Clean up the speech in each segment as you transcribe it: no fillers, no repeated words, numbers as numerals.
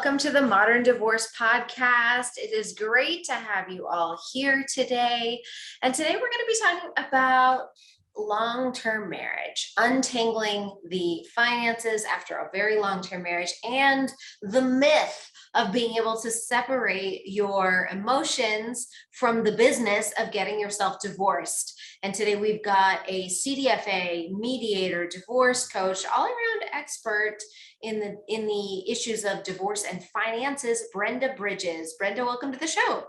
welcome to the Modern Divorce Podcast. It is great to have you all here today. And today we're going to be talking about long-term marriage, untangling the finances after a very long-term marriage, and the myth of being able to separate your emotions from the business of getting yourself divorced. And today we've got a CDFA, mediator, divorce coach, all-around expert in the issues of divorce and finances, Brenda Bridges. Brenda, welcome to the show.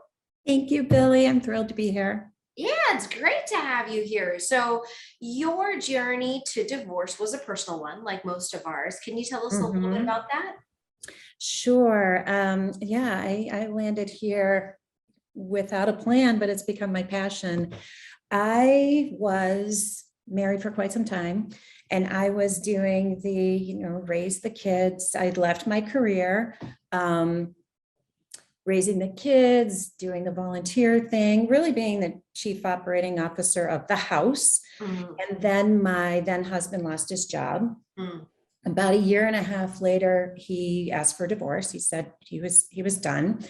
Thank you, Billie. I'm thrilled to be here. Yeah, it's great to have you here. So your journey to divorce was a personal one, like most of ours. Can you tell us a little bit about that? Sure. I landed here without a plan, but it's become my passion. I was married for quite some time, and I was doing raise the kids. I'd left my career, raising the kids, doing the volunteer thing, really being the chief operating officer of the house. And then my then husband lost his job. About a year and a half later, he asked for a divorce. He said he was done.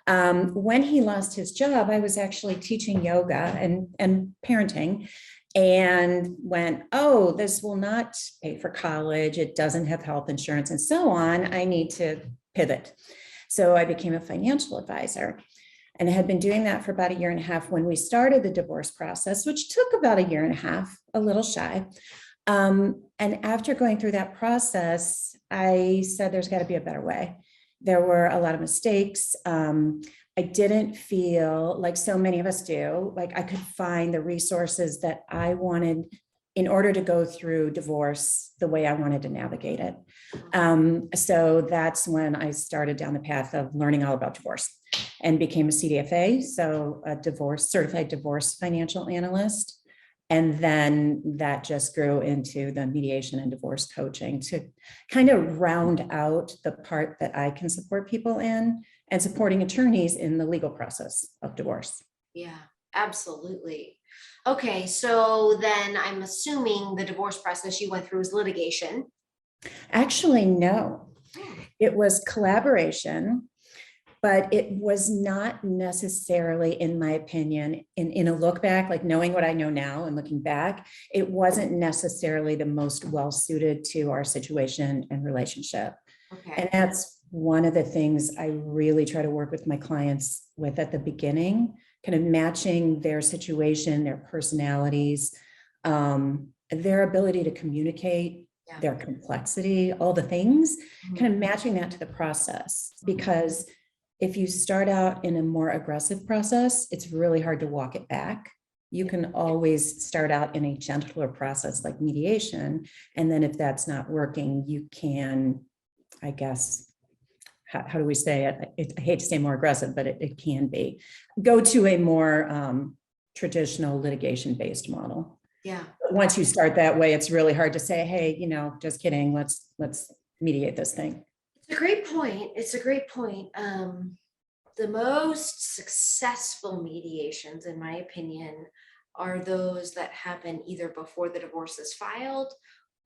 When he lost his job, I was actually teaching yoga and parenting, and went, oh, this will not pay for college. It doesn't have health insurance and so on. I need to pivot. So I became a financial advisor, and I had been doing that for about a year and a half when we started the divorce process, which took about a year and a half, a little shy. And after going through that process, I said, there's got to be a better way. There were a lot of mistakes. I didn't feel like so many of us do, like I could find the resources that I wanted in order to go through divorce the way I wanted to navigate it. So that's when I started down the path of learning all about divorce and became a CDFA, so a Certified Divorce Financial Analyst. And then that just grew into the mediation and divorce coaching to kind of round out the part that I can support people in and supporting attorneys in the legal process of divorce. Yeah, absolutely. Okay, so then I'm assuming the divorce process you went through was litigation. Actually, no. It was collaboration, but it was not necessarily, in my opinion, in a look back, like knowing what I know now and looking back, it wasn't necessarily the most well-suited to our situation and relationship. Okay. And that's one of the things I really try to work with my clients with at the beginning, kind of matching their situation, their personalities, their ability to communicate, their complexity, all the things, kind of matching that to the process. Because if you start out in a more aggressive process, it's really hard to walk it back. You can always start out in a gentler process like mediation. And then if that's not working, you can, I guess, how do we say it? I hate to say more aggressive, but it can be. Go to a more traditional litigation-based model. Yeah. But once you start that way, it's really hard to say, hey, just kidding. Let's mediate this thing. It's a great point. It's a great point. The most successful mediations, in my opinion, are those that happen either before the divorce is filed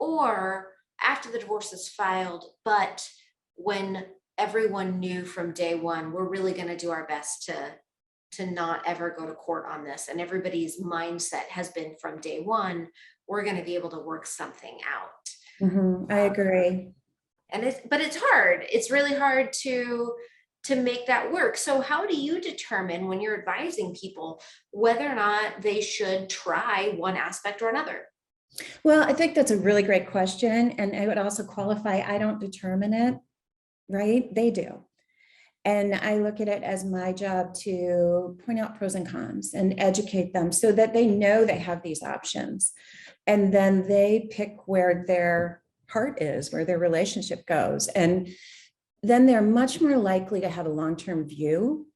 or after the divorce is filed, but when everyone knew from day one, we're really going to do our best to not ever go to court on this. And everybody's mindset has been from day one, we're going to be able to work something out. I agree. But it's hard. It's really hard to make that work. So how do you determine when you're advising people whether or not they should try one aspect or another? Well, I think that's a really great question. And I would also qualify, I don't determine it, right? They do. And I look at it as my job to point out pros and cons and educate them so that they know they have these options. And then they pick where their heart is, where their relationship goes. And then they're much more likely to have a long-term view,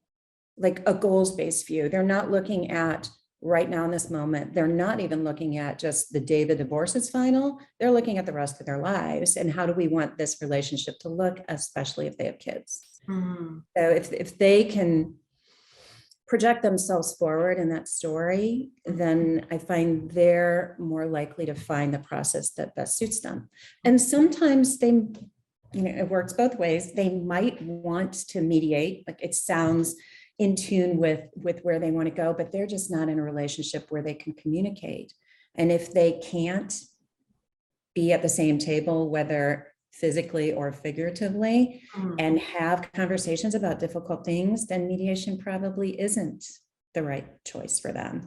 like a goals-based view. They're not looking at right now in this moment. They're not even looking at just the day the divorce is final. They're looking at the rest of their lives and how do we want this relationship to look, especially if they have kids. So if they can project themselves forward in that story, then I find they're more likely to find the process that best suits them. And sometimes they it works both ways. They might want to mediate, like it sounds in tune with where they want to go, but they're just not in a relationship where they can communicate. And if they can't be at the same table, whether physically or figuratively, and have conversations about difficult things, then mediation probably isn't the right choice for them.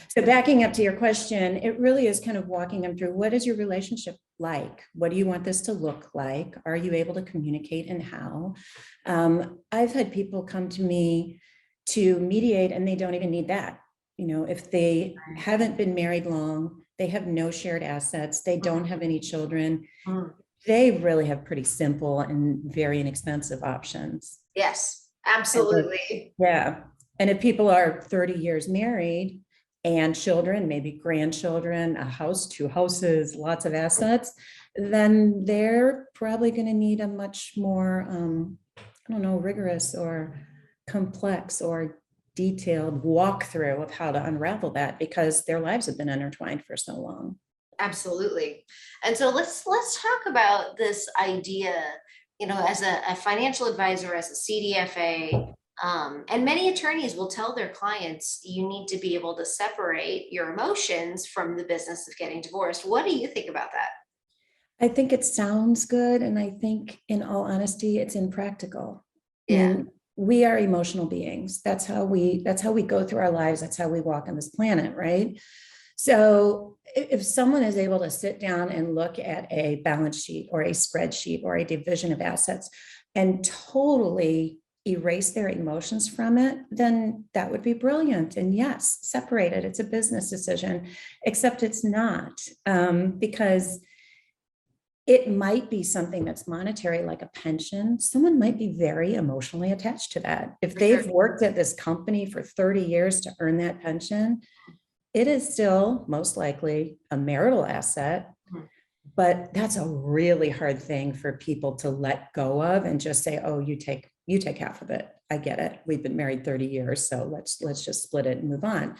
So backing up to your question, it really is kind of walking them through, what is your relationship like? What do you want this to look like? Are you able to communicate, and how? I've had people come to me to mediate and they don't even need that. If they haven't been married long, they have no shared assets, they don't have any children, they really have pretty simple and very inexpensive options. Yes, absolutely. Yeah. And if people are 30 years married and children, maybe grandchildren, a house, 2 houses, lots of assets, then they're probably going to need a much more, rigorous or complex or detailed walkthrough of how to unravel that, because their lives have been intertwined for so long. Absolutely. And so let's talk about this idea, as a financial advisor, as a CDFA, and many attorneys will tell their clients, you need to be able to separate your emotions from the business of getting divorced. What do you think about that? I think it sounds good. And I think, in all honesty, it's impractical. Yeah. We are emotional beings. That's how we go through our lives. That's how we walk on this planet, right? So if someone is able to sit down and look at a balance sheet or a spreadsheet or a division of assets and totally erase their emotions from it, then that would be brilliant. And yes, separate it. It's a business decision, except it's not, because it might be something that's monetary, like a pension. Someone might be very emotionally attached to that. If they've worked at this company for 30 years to earn that pension, it is still most likely a marital asset, but that's a really hard thing for people to let go of and just say, oh, you take half of it. I get it. We've been married 30 years, so let's just split it and move on.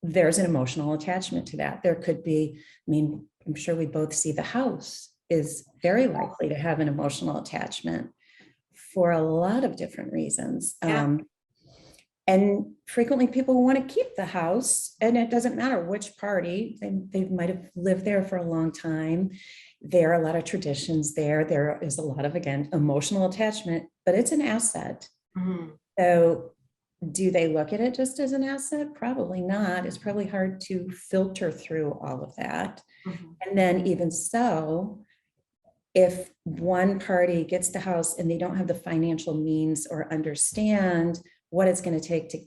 There's an emotional attachment to that. There could be, I'm sure we both see the house is very likely to have an emotional attachment for a lot of different reasons. Yeah. And frequently people want to keep the house, and it doesn't matter which party. They might have lived there for a long time. There are a lot of traditions there. There is a lot of, again, emotional attachment, but it's an asset. So do they look at it just as an asset? Probably not. It's probably hard to filter through all of that. And then even so, if one party gets the house and they don't have the financial means or understand what it's going to take to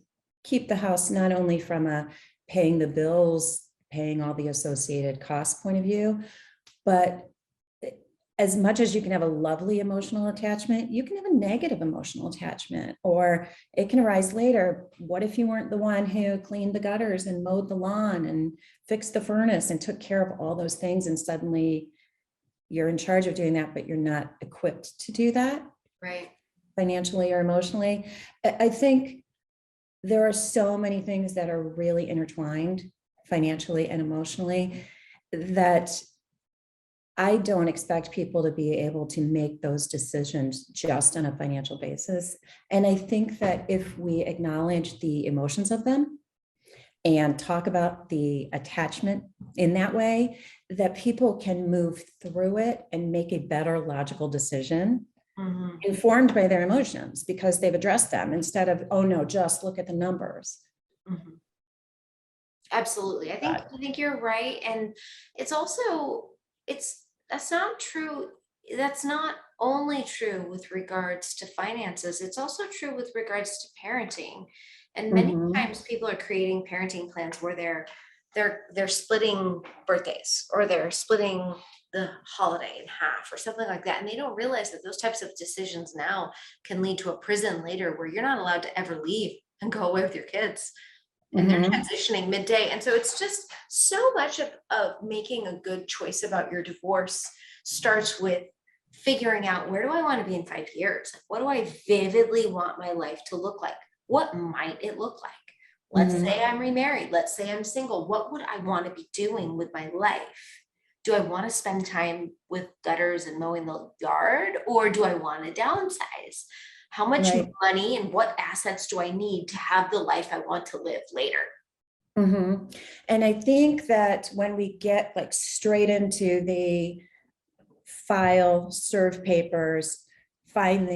keep the house, not only from a paying the bills, paying all the associated cost point of view, but as much as you can have a lovely emotional attachment, you can have a negative emotional attachment, or it can arise later. What if you weren't the one who cleaned the gutters and mowed the lawn and fixed the furnace and took care of all those things, and suddenly you're in charge of doing that, but you're not equipped to do that, Right. Financially or emotionally? I think there are so many things that are really intertwined financially and emotionally that I don't expect people to be able to make those decisions just on a financial basis. And I think that if we acknowledge the emotions of them and talk about the attachment in that way, that people can move through it and make a better logical decision informed by their emotions, because they've addressed them, instead of, oh no, just look at the numbers. Absolutely. I think you're right. And it's also, that's not true. That's not only true with regards to finances. It's also true with regards to parenting. And many times people are creating parenting plans where they're splitting birthdays, or they're splitting the holiday in half or something like that. And they don't realize that those types of decisions now can lead to a prison later, where you're not allowed to ever leave and go away with your kids. And they're transitioning midday. And so it's just so much of making a good choice about your divorce starts with figuring out, where do I want to be in 5 years? What do I vividly want my life to look like? What might it look like? Let's say I'm remarried. Let's say I'm single. What would I want to be doing with my life? do I want to spend time with gutters and mowing the yard, or do I want to downsize? How much Right. money and what assets do I need to have the life I want to live later? Mhm. And I think that when we get like straight into the file, serve papers, find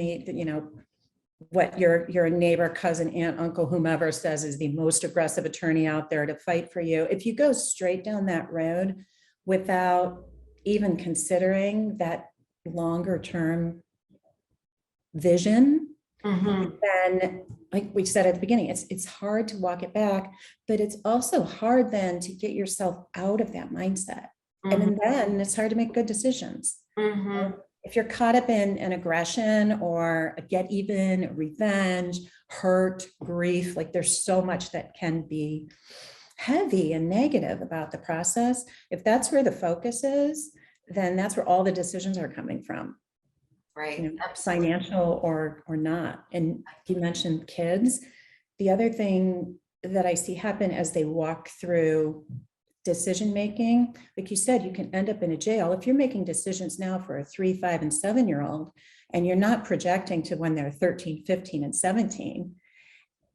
what your neighbor, cousin, aunt, uncle, whomever says is the most aggressive attorney out there to fight for you. If you go straight down that road without even considering that longer term vision, then like we said at the beginning, it's hard to walk it back, but it's also hard then to get yourself out of that mindset. And then it's hard to make good decisions. If you're caught up in an aggression or a get even, revenge, hurt, grief, like there's so much that can be heavy and negative about the process. If that's where the focus is, then that's where all the decisions are coming from. Right. Absolutely. Financial or not. And you mentioned kids. The other thing that I see happen as they walk through decision making, like you said, you can end up in a jail if you're making decisions now for a 3, 5, and 7-year-old, and you're not projecting to when they're 13, 15, and 17.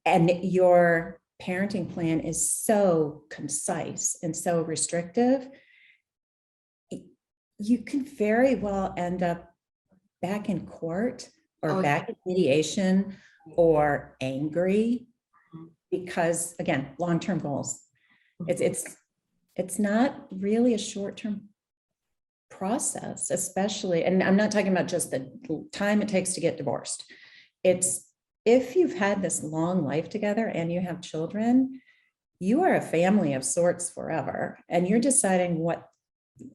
And your parenting plan is so concise and so restrictive, you can very well end up back in court or back in mediation or angry because, again, long-term goals. It's not really a short-term process, especially, and I'm not talking about just the time it takes to get divorced. It's if you've had this long life together and you have children, you are a family of sorts forever, and you're deciding what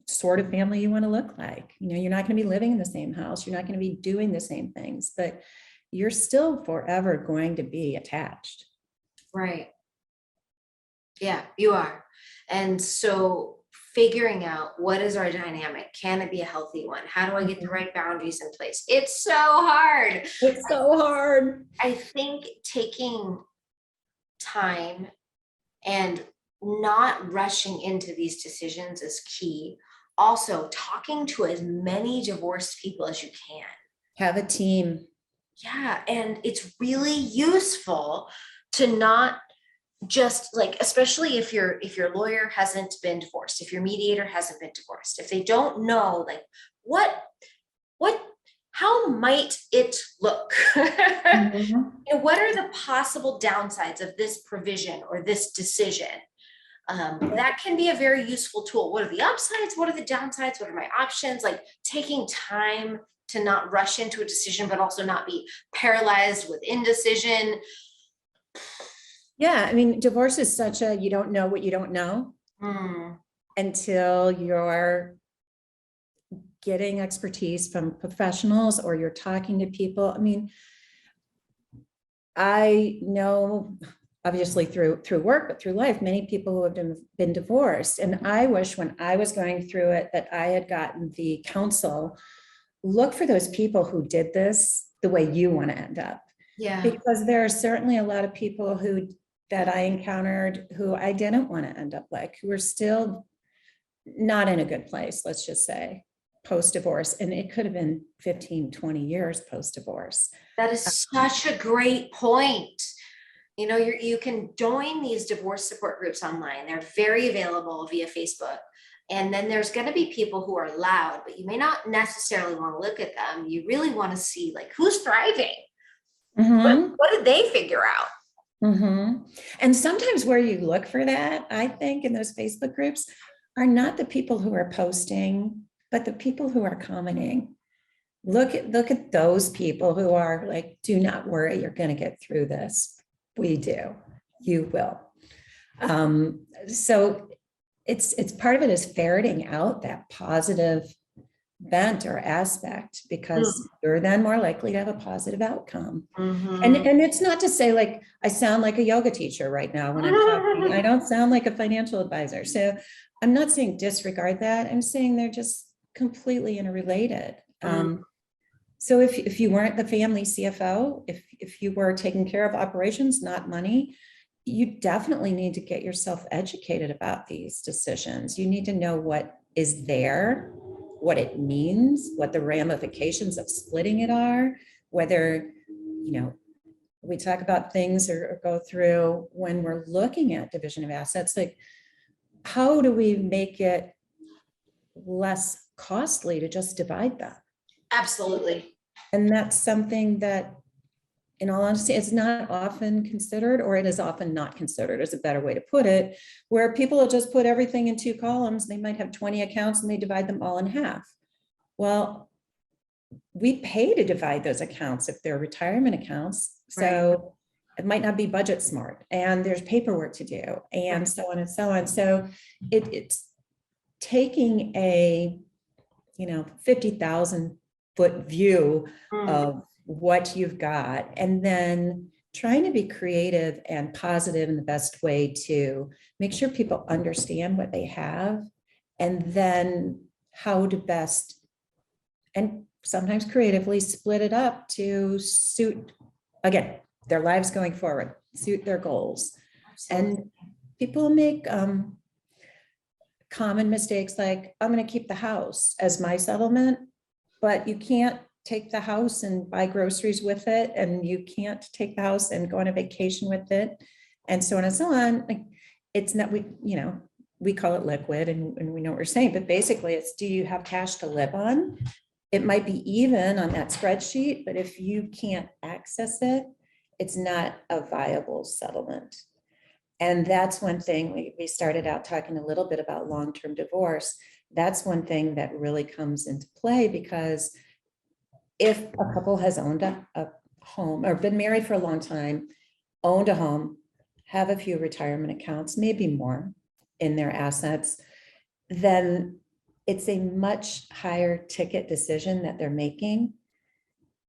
sort of family you want to look like. You're not going to be living in the same house. You're not going to be doing the same things, but you're still forever going to be attached. Right. Yeah, you are. And so figuring out what is our dynamic, can it be a healthy one? How do I get the right boundaries in place? It's so hard. It's so hard. I think taking time and not rushing into these decisions is key. Also, talking to as many divorced people as you can. Have a team. Yeah, and it's really useful to not just like, especially if your lawyer hasn't been divorced, if your mediator hasn't been divorced, if they don't know like what how might it look? And what are the possible downsides of this provision or this decision? That can be a very useful tool. What are the upsides? What are the downsides? What are my options? Like taking time to not rush into a decision, but also not be paralyzed with indecision. Yeah, I mean, divorce is such a, you don't know what you don't know until you're getting expertise from professionals or you're talking to people. I mean, I know obviously through work, but through life, many people who have been divorced. And I wish when I was going through it that I had gotten the counsel, look for those people who did this the way you want to end up. Yeah. Because there are certainly a lot of people that I encountered who I didn't want to end up like, who are still not in a good place, let's just say, post-divorce. And it could have been 15, 20 years post-divorce. That is such a great point. You can join these divorce support groups online. They're very available via Facebook. And then there's going to be people who are loud, but you may not necessarily want to look at them. You really want to see like who's thriving. What did they figure out? And sometimes where you look for that, I think in those Facebook groups are not the people who are posting, but the people who are commenting. Look at those people who are like, do not worry, you're going to get through this. We do. You will. So it's part of it is ferreting out that positive bent or aspect, because you're then more likely to have a positive outcome. And it's not to say like I sound like a yoga teacher right now when I'm talking. I don't sound like a financial advisor. So I'm not saying disregard that. I'm saying they're just completely interrelated. So if you weren't the family CFO, if you were taking care of operations, not money, you definitely need to get yourself educated about these decisions. You need to know what is there, what it means, what the ramifications of splitting it are, whether, we talk about things or go through when we're looking at division of assets, like how do we make it less costly to just divide them? Absolutely. And that's something that, in all honesty, it's not often considered, or it is often not considered, is a better way to put it, where people will just put everything in 2 columns. They might have 20 accounts and they divide them all in half. Well, we pay to divide those accounts if they're retirement accounts. So it might not be budget smart, and there's paperwork to do, and so on and so on. So it's taking a 50,000 foot view of what you've got, and then trying to be creative and positive in the best way to make sure people understand what they have, and then how to best, and sometimes creatively, split it up to suit, again, their lives going forward, suit their goals. Absolutely. And people make common mistakes like, I'm going to keep the house as my settlement, but you can't take the house and buy groceries with it, and you can't take the house and go on a vacation with it, and so on and so on. Like, it's not, we call it liquid, and we know what we're saying, but basically it's, do you have cash to live on? It might be even on that spreadsheet, but if you can't access it, it's not a viable settlement. And that's one thing, we started out talking a little bit about long-term divorce. That's one thing that really comes into play, because if a couple has owned a home or been married for a long time, owned a home, have a few retirement accounts, maybe more in their assets, then it's a much higher ticket decision that they're making,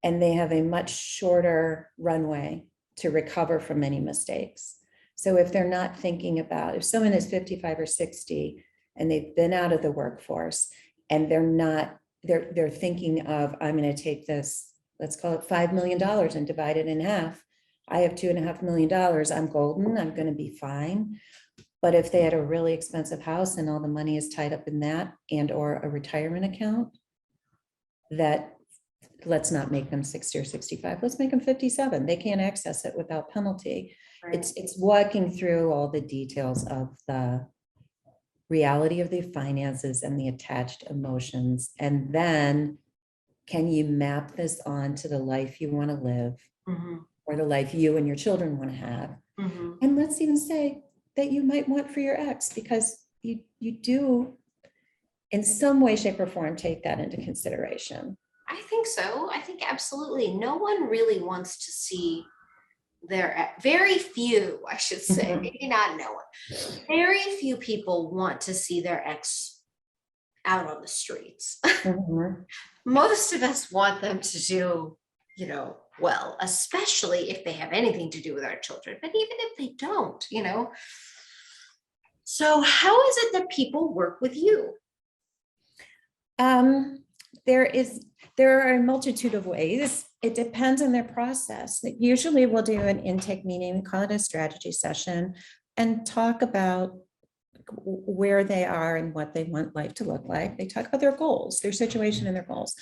and they have a much shorter runway to recover from any mistakes. So if they're not thinking about, if someone is 55 or 60 and they've been out of the workforce, and they're thinking of, I'm going to take this, let's call it $5 million and divide it in half. I have $2.5 million. I'm golden. I'm going to be fine. But if they had a really expensive house and all the money is tied up in that, and or a retirement account, that, let's not make them 60 or 65, let's make them 57. They can't access it without penalty. Right. It's walking through all the details of the reality of the finances and the attached emotions. And then, can you map this onto the life you want to live, or the life you and your children want to have? And let's even say that you might want for your ex, because you do in some way, shape, or form take that into consideration. I think so. I think absolutely. No one really wants to see very few, I should say, maybe not no one. Very few people want to see their ex out on the streets. Most of us want them to do, well, especially if they have anything to do with our children, but even if they don't, So how is it that people work with you? There are a multitude of ways. It depends on their process. Usually we'll do an intake meeting, we call it a strategy session, and talk about where they are and what they want life to look like. They talk about their goals, their situation and their goals,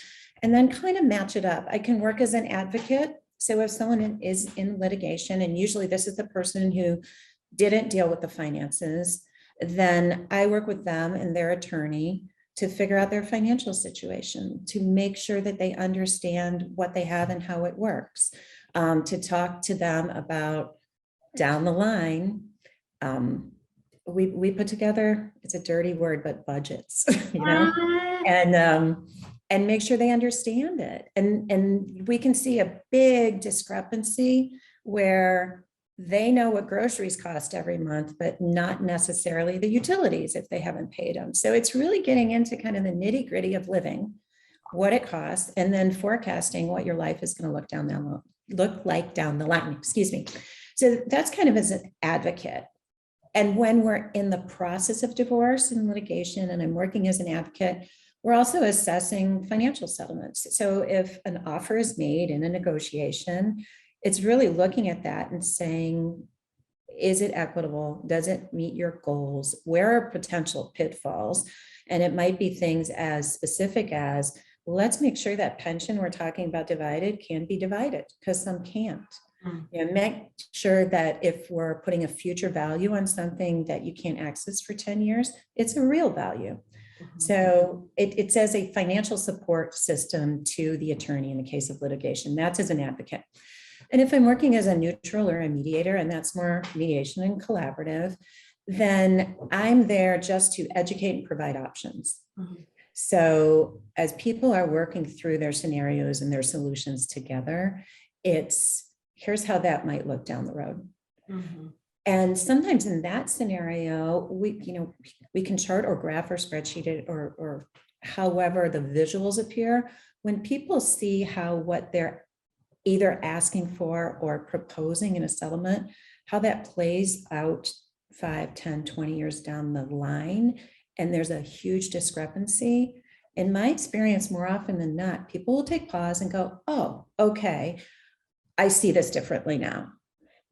and then kind of match it up. I can work as an advocate. So if someone is in litigation, and usually this is the person who didn't deal with the finances, then I work with them and their attorney to figure out their financial situation, to make sure that they understand what they have and how it works, to talk to them about down the line. We put together, it's a dirty word, but budgets, and make sure they understand it. And we can see a big discrepancy where they know what groceries cost every month, but not necessarily the utilities if they haven't paid them. So it's really getting into kind of the nitty gritty of living, what it costs, and then forecasting what your life is going to look like down the line. Excuse me. So that's kind of as an advocate. And when we're in the process of divorce and litigation, and I'm working as an advocate, we're also assessing financial settlements. So if an offer is made in a negotiation, it's really looking at that and saying, Is it equitable? Does it meet your goals? Where are potential pitfalls? And it might be things as specific as, let's make sure that pension we're talking about divided can be divided, because some can't. You know, make sure that if we're putting a future value on something that you can't access for 10 years, it's a real value. So it says a financial support system to the attorney in the case of litigation. That's as an advocate. And if I'm working as a neutral or a mediator, and that's more mediation and collaborative, then I'm there just to educate and provide options. So as people are working through their scenarios and their solutions together, it's here's how that might look down the road. And sometimes in that scenario, we can chart or graph or spreadsheet it or however the visuals appear. When people see how what they're either asking for or proposing in a settlement, how that plays out 5, 10, 20 years down the line, and there's a huge discrepancy, in my experience, more often than not, people will take pause and go, oh, okay, I see this differently now.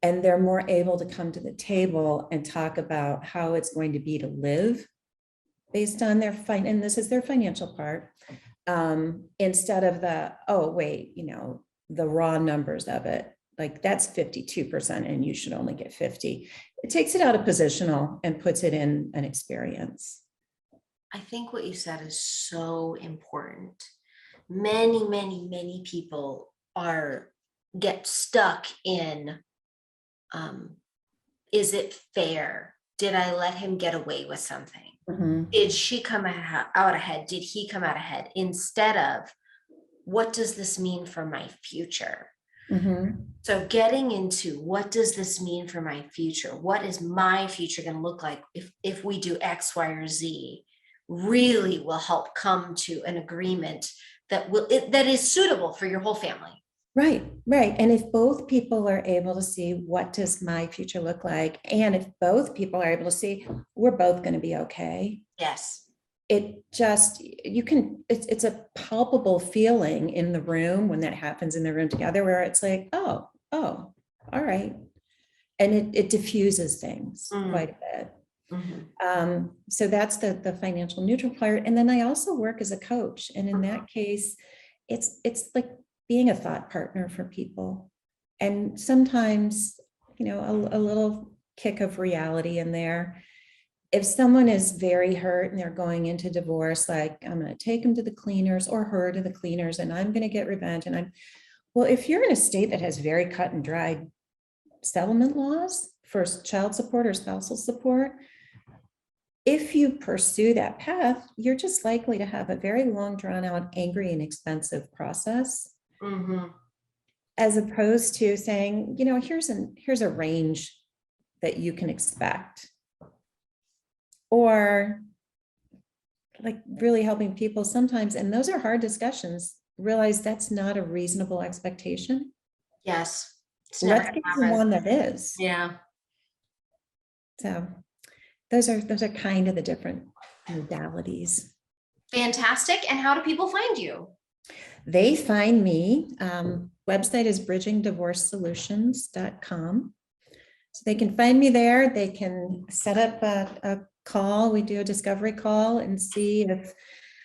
And they're more able to come to the table and talk about how it's going to be to live based on their and this is their financial part, instead of the, oh, wait, the raw numbers of it, like that's 52% and you should only get 50. It takes it out of positional and puts it in an experience. I think what you said is so important. Many, many, many people get stuck in, is it fair? Did I let him get away with something? Did she come out ahead? Did he come out ahead? Instead of, what does this mean for my future? So getting into, what does this mean for my future? What is my future going to look like if we do X, Y, or Z? Really will help come to an agreement that is suitable for your whole family. Right. And if both people are able to see, what does my future look like? And if both people are able to see, we're both going to be okay. Yes. It's a palpable feeling in the room when that happens in the room together, where it's like, oh, all right. And it diffuses things quite a bit. So that's the financial neutral part. And then I also work as a coach. And in that case, it's like being a thought partner for people. And sometimes, a little kick of reality in there. If someone is very hurt and they're going into divorce, like, I'm going to take him to the cleaners or her to the cleaners, and I'm going to get revenge. Well, if you're in a state that has very cut and dried settlement laws for child support or spousal support, if you pursue that path, you're just likely to have a very long, drawn out, angry and expensive process. As opposed to saying, here's a range that you can expect. Or like really helping people sometimes, and those are hard discussions, realize that's not a reasonable expectation. Yes. Let's get to one that is. Yeah. So those are kind of the different modalities. Fantastic. And how do people find you? They find me. Website is bridgingdivorcesolutions.com. So they can find me there. They can set up a call. We do a discovery call and see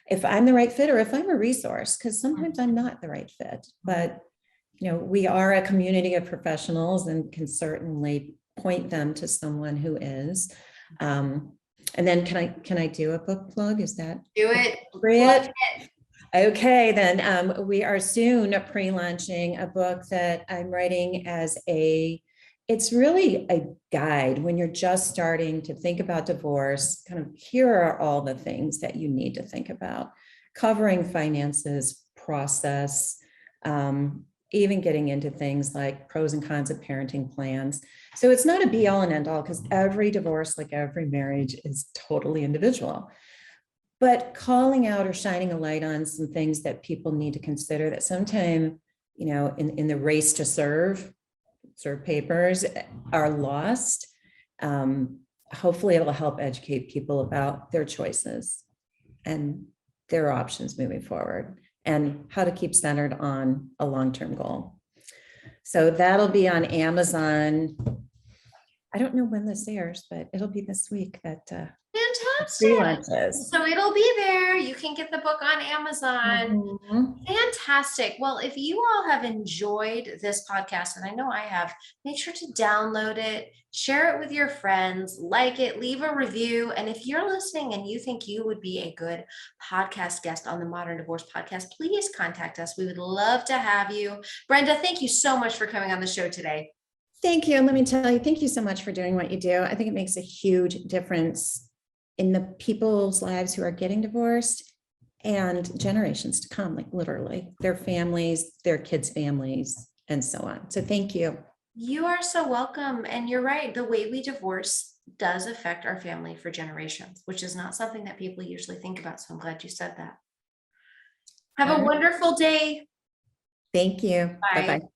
if I'm the right fit or if I'm a resource, because sometimes I'm not the right fit. But we are a community of professionals and can certainly point them to someone who is. And then can I do a book plug? Is that do it? Plug it. Okay, then we are soon pre-launching a book that I'm writing it's really a guide when you're just starting to think about divorce. Kind of, here are all the things that you need to think about, covering finances, process, even getting into things like pros and cons of parenting plans. So it's not a be all and end all, because every divorce, like every marriage, is totally individual. But calling out or shining a light on some things that people need to consider that sometimes, in the race to serve papers are lost. Hopefully it'll help educate people about their choices and their options moving forward and how to keep centered on a long-term goal. So that'll be on Amazon I don't know when this airs, but it'll be this week that Fantastic. relaunches. So it'll be there. You can get the book on Amazon. Mhm. Fantastic. Well, if you all have enjoyed this podcast, and I know I have, make sure to download it, share it with your friends, like it, leave a review. And if you're listening and you think you would be a good podcast guest on the Modern Divorce Podcast, please contact us. We would love to have you. Brenda, thank you so much for coming on the show today. Thank you. And let me tell you, thank you so much for doing what you do. I think it makes a huge difference in the people's lives who are getting divorced and generations to come, like literally their families, their kids' families, and so on. So thank you. You are so welcome. And you're right. The way we divorce does affect our family for generations, which is not something that people usually think about. So I'm glad you said that. Have a wonderful day. Thank you. Bye. Bye-bye.